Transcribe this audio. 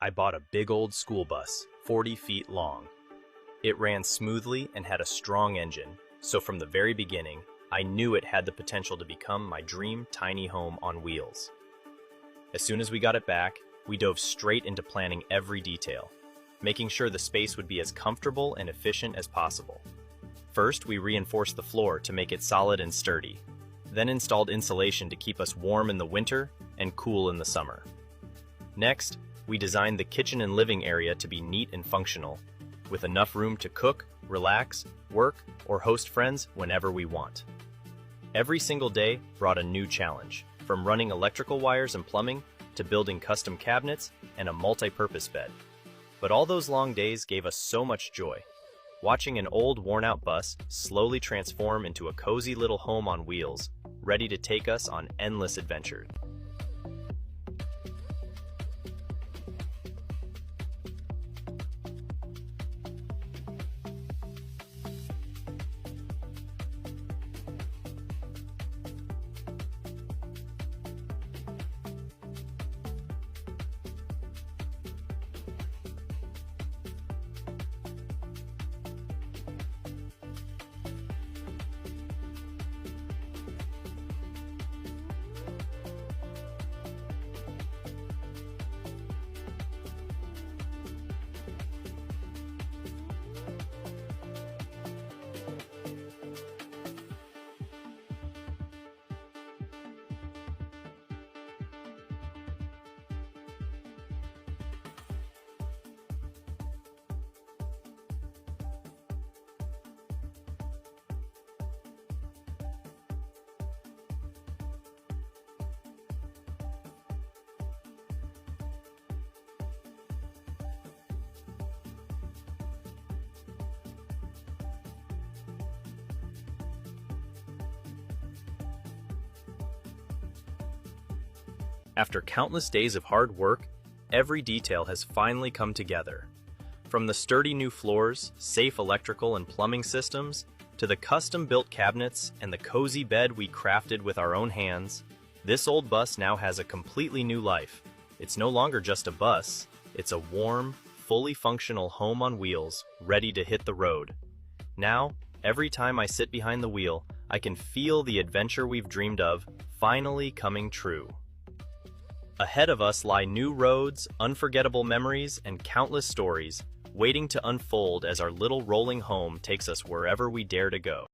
I bought a big old school bus, 40 feet long. It ran smoothly and had a strong engine, so from the very beginning, I knew it had the potential to become my dream tiny home on wheels. As soon as we got it back, we dove straight into planning every detail, making sure the space would be as comfortable and efficient as possible. First, we reinforced the floor to make it solid and sturdy, then installed insulation to keep us warm in the winter and cool in the summer. Next, we designed the kitchen and living area to be neat and functional, with enough room to cook, relax, work, or host friends whenever we want. Every single day brought a new challenge, from running electrical wires and plumbing to building custom cabinets and a multi-purpose bed. But all those long days gave us so much joy. Watching an old worn-out bus slowly transform into a cozy little home on wheels, ready to take us on endless adventures. After countless days of hard work, every detail has finally come together. From the sturdy new floors, safe electrical and plumbing systems, to the custom-built cabinets and the cozy bed we crafted with our own hands, this old bus now has a completely new life. It's no longer just a bus, it's a warm, fully functional home on wheels, ready to hit the road. Now, every time I sit behind the wheel, I can feel the adventure we've dreamed of finally coming true. Ahead of us lie new roads, unforgettable memories, and countless stories, waiting to unfold as our little rolling home takes us wherever we dare to go.